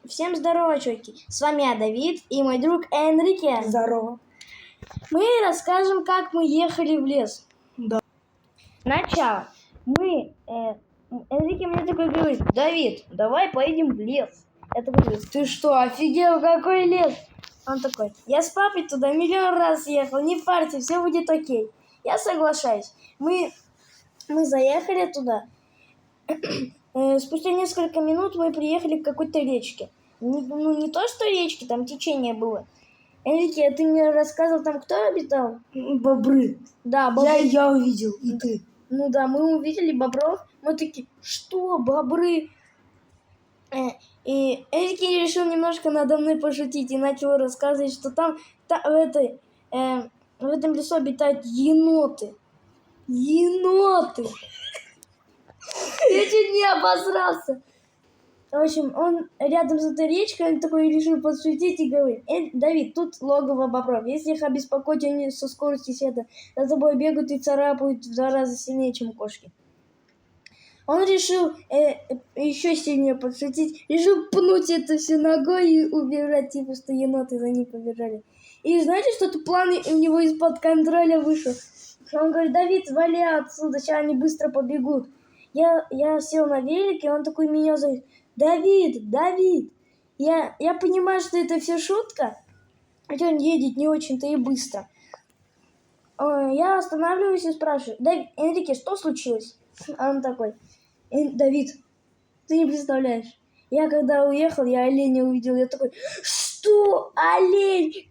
Всем здорово, чуваки! С вами я, Давид, и мой друг Энрике. Здорово. Мы расскажем, как мы ехали в лес. Да. Начало. Энрике мне такой говорит: Давид, давай поедем в лес. Я такой говорю: ты что, офигел, какой лес? Он такой: я с папой туда миллион раз ехал, не парьте, все будет окей. Я соглашаюсь. Мы заехали туда. Спустя несколько минут мы приехали к какой-то речке. Не то, что речки, там течение было. Энрике, ты мне рассказывал, там кто обитал? Бобры. Да, бобры. Я увидел, и ты. Ну да, мы увидели бобров. Мы такие: что, бобры? И Энрике решил немножко надо мной пошутить и начал рассказывать, что там в этом лесу обитают еноты. Еноты! Я чуть не обосрался. В общем, он рядом с этой речкой, он такой решил подшутить и говорит: Давид, тут логово бобров. Если их обеспокоить, они со скоростью света за тобой бегают и царапают в 2 раза сильнее, чем кошки. Он решил еще сильнее подшутить, решил пнуть это все ногой и убежать, типа, что еноты за ним побежали. И знаете, что-то план у него из-под контроля вышел. Он говорит: Давид, вали отсюда, сейчас они быстро побегут. Я сел на велик, и он такой меня зовет: Давид, Давид. Я понимаю, что это все шутка, хотя он едет не очень-то и быстро. Я останавливаюсь и спрашиваю: Энрике, что случилось? А он такой: Давид, ты не представляешь. Я когда уехал, я оленя увидел, я такой: что? Олень?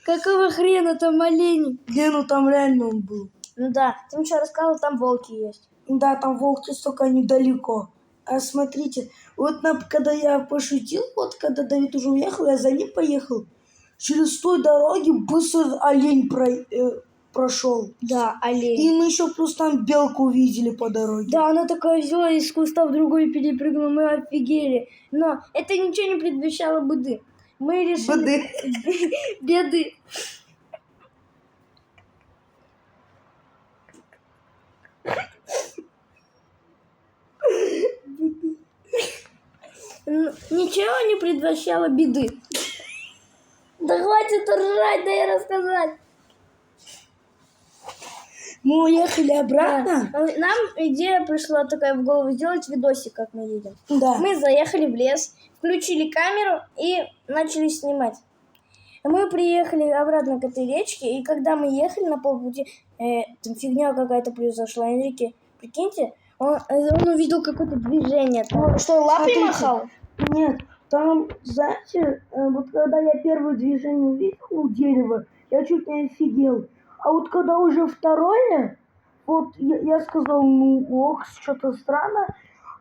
Какого хрена там олень? Ну там реально он был. Ну да, ты мне что рассказывал, там волки есть. Да, там волки столько недалеко. А смотрите, вот когда я пошутил, вот когда Давид уже уехал, я за ним поехал. Через той дороги быстро олень прошел. Да, олень. И мы еще плюс там белку увидели по дороге. Да, она такая взяла из куста в другой перепрыгнула, мы офигели. Но это ничего не предвещало беды. Мы решили... Беды. Ничего не предвещало беды. Да хватит ржать, дай рассказать. Мы уехали обратно. Да. Нам идея пришла такая в голову: сделать видосик, как мы едем. Да. Мы заехали в лес, включили камеру и начали снимать. Мы приехали обратно к этой речке, и когда мы ехали на полпути, там фигня какая-то произошла. Энрике, прикиньте, он увидел какое-то движение. Там. Что, лапой махал? Нет, там, знаете, вот когда я первое движение увидел у дерева, я чуть не офигел. А вот когда уже второе, вот я сказал: ну ох, что-то странно.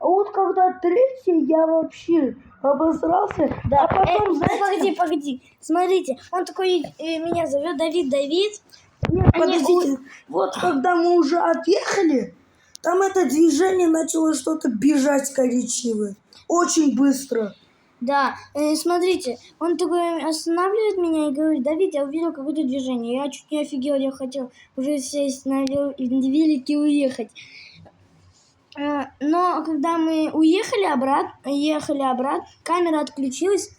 А вот когда третье, я вообще обосрался. Да. А потом, знаете... Погоди. Смотрите, он такой меня зовет: Давид. Нет, подождите. Вот когда мы уже отъехали, там это движение начало что-то бежать коричневое. Очень быстро. Да, смотрите, он такой останавливает меня и говорит: Давид, я увидел какое-то движение. Я чуть не офигел, я хотел уже сесть на велик и уехать. Но когда мы ехали обратно, камера отключилась,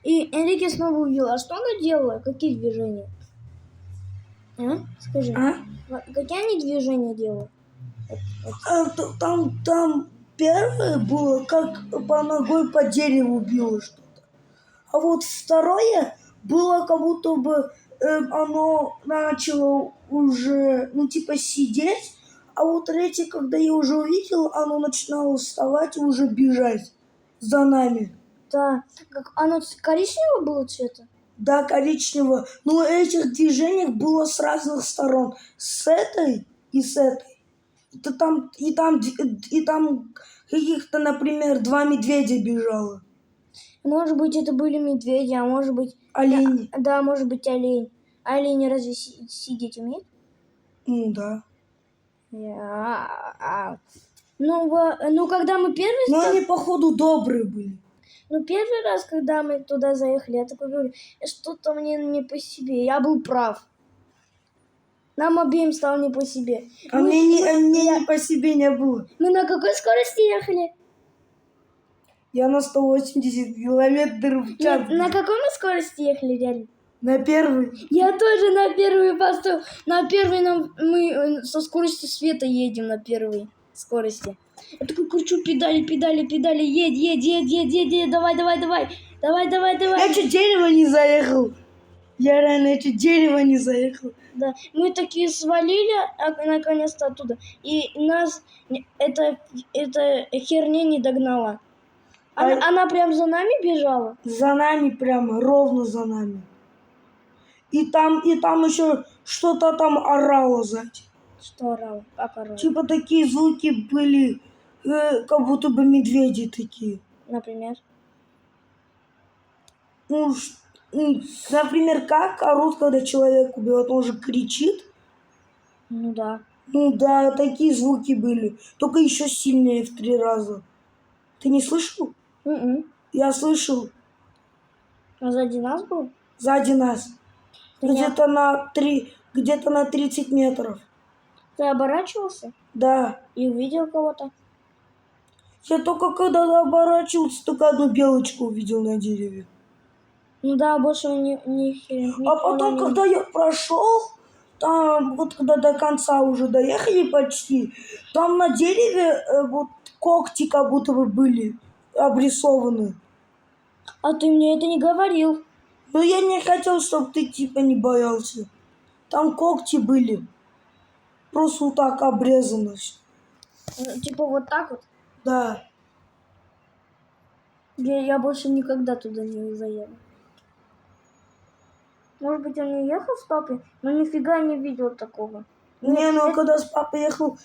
и Энрике снова увидел. А что она делала? Какие движения? Скажи. Какие они движения делают? Там первое было, как по ногой по дереву било что-то. А вот второе было, как будто бы оно начало уже, сидеть. А вот третье, когда я уже увидел, оно начинало вставать и уже бежать за нами. Да. Оно коричневого было цвета? Да, коричневого. Но этих движений было с разных сторон. С этой и с этой. И там каких-то, например, 2 медведя бежало. Может быть, это были медведи, а может быть... Олени. Да, может быть, олень. Олени разве сидеть умеют? Ну, да. Когда мы первый... Но они, походу, добрые были. Первый раз, когда мы туда заехали, я такой говорю: что-то мне не по себе. Я был прав. Нам обеим стало не по себе. Мне не по себе не было. Мы на какой скорости ехали? Я на 180 километров в час. На какой мы скорости ехали, реально? На первый. Я тоже на первый поставил. На первый мы со скоростью света едем на первой скорости. Я такой кручу педали, едь, давай. Я чуть дерево не заехал. Я реально чуть дерево не заехал. Да, мы такие свалили наконец-то оттуда, и нас эта херня не догнала. Она прям за нами бежала? За нами прямо, ровно за нами. И там еще что-то там орало сзади. Что орало? Как орало? Типа такие звуки были, как будто бы медведи такие. Например? Например, как орут, когда человек убивает, он же кричит. Ну да. Ну да, такие звуки были. Только еще сильнее в 3 раза. Ты не слышал? Я слышал. А сзади нас был? Сзади нас. Где-то на 30 метров. Ты оборачивался? Да. И увидел кого-то? Я только когда оборачивался, только одну белочку увидел на дереве. Ну да, больше не А потом, когда я прошел, там, вот когда до конца уже доехали почти, там на дереве вот когти как будто бы были обрисованы. А ты мне это не говорил. Но я не хотел, чтобы ты типа не боялся. Там когти были. Просто вот так обрезано все. Типа вот так вот? Да. Я больше никогда туда не заеду. Может быть, он не ехал с папой, но нифига не видел такого. Не, ну когда с папой ехал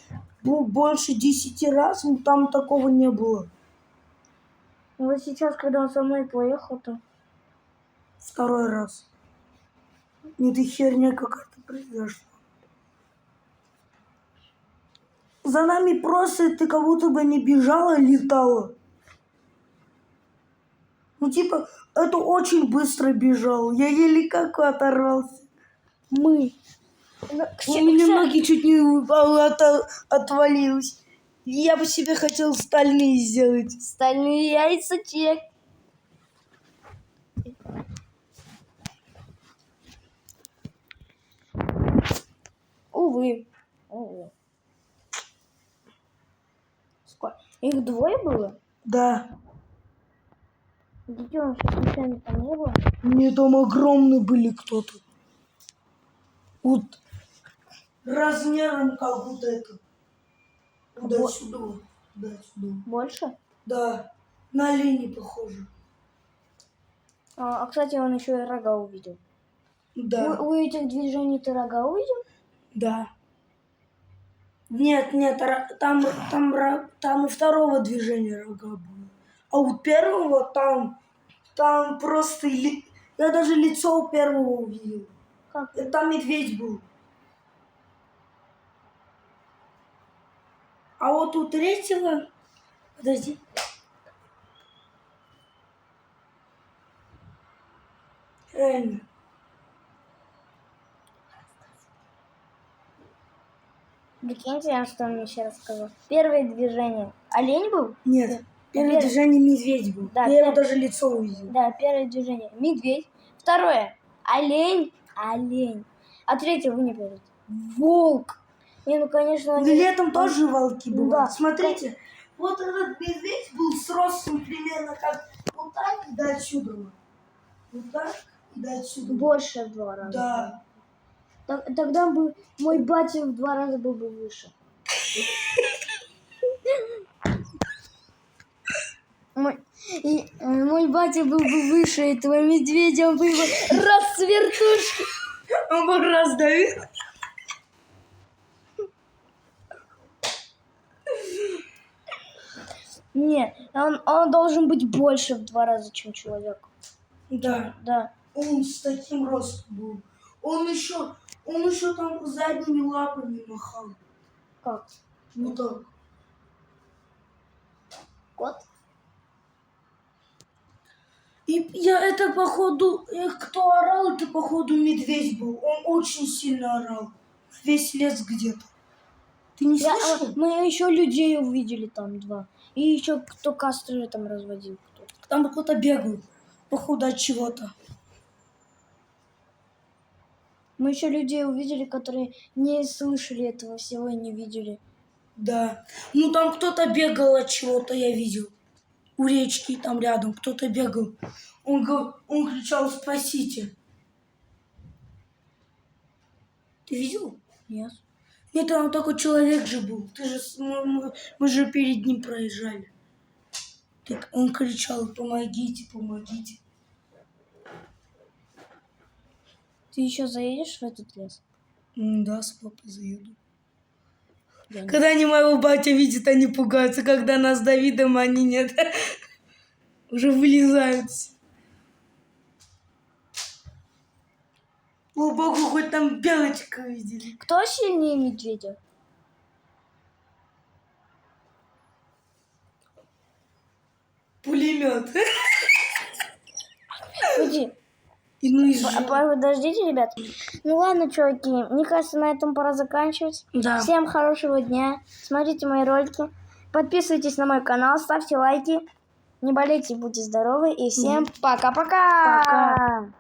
больше 10 раз, там такого не было. Вот сейчас, когда он со мной поехал, то... 2 раз. Это херня какая-то произошла. За нами просто ты как будто бы не бежала, летала. Ну типа, это очень быстро бежал. Я еле как оторвался. Мы. У меня ноги чуть не отвалились. Я бы себе хотел стальные сделать. Стальные яйца чек. Увы. Их 2 было? Да. Детенышей случайно там не было? Мне там огромные были кто-то. Вот размером как вот это. До сюда. Больше? Да. На оленя похоже. Кстати, он еще и рога увидел. Да. У этих движений ты рога увидел? Да. Нет, там у второго движения рога было. А у первого там просто... Я даже лицо у первого увидел. Как? Там медведь был. А вот у третьего... Подожди. Реально. Прикиньте, что он мне еще рассказал. Первое движение. Олень был? Нет. Первое движение медведь был. Да, я его даже лицо увидел. Да, первое движение медведь. Второе олень. А третье вы не поверите. Волк. Не, ну конечно. Да летом тоже волки бывают. Да. Смотрите, вот этот медведь был с ростом примерно как вот так и до отсюда. Вот так и до отсюда. Больше в 2 раза. Да. Тогда бы мой батя в 2 раза был бы выше. Мой батя был бы выше этого медведя, он был бы раз с вертушки. Он бы раздавил. Не, он должен быть больше в 2 раза, чем человек. Да. Да. Он с таким ростом был. Он еще там задними лапами махал. Как? Вот так. Кот? И это походу, кто орал, это походу медведь был. Он очень сильно орал. Весь лес где-то. Ты не слышал? Мы еще людей увидели там 2. И еще кто костры там разводил. Кто-то. Там кто-то бегал, походу, от чего-то. Мы еще людей увидели, которые не слышали этого всего и не видели. Да. Ну там кто-то бегал от чего-то, я видел. У речки там рядом кто-то бегал. Он кричал: «Спасите!» Ты видел? Нет. Нет, там такой человек же был. Мы же перед ним проезжали. Так он кричал: «Помогите, помогите!» Ты еще заедешь в этот лес? Да, с папой заеду. Я не- Когда они моего батя видят, они пугаются. Когда нас с Давидом, они нет. Уже вылезают. О, богу, хоть там белочка видели. Кто сильнее медведя? Пулемет. Иди. Ну и Подождите, ребят. Ну ладно, чуваки, мне кажется, на этом пора заканчивать. Да. Всем хорошего дня. Смотрите мои ролики. Подписывайтесь на мой канал, ставьте лайки. Не болейте, будьте здоровы. И всем пока-пока. Пока.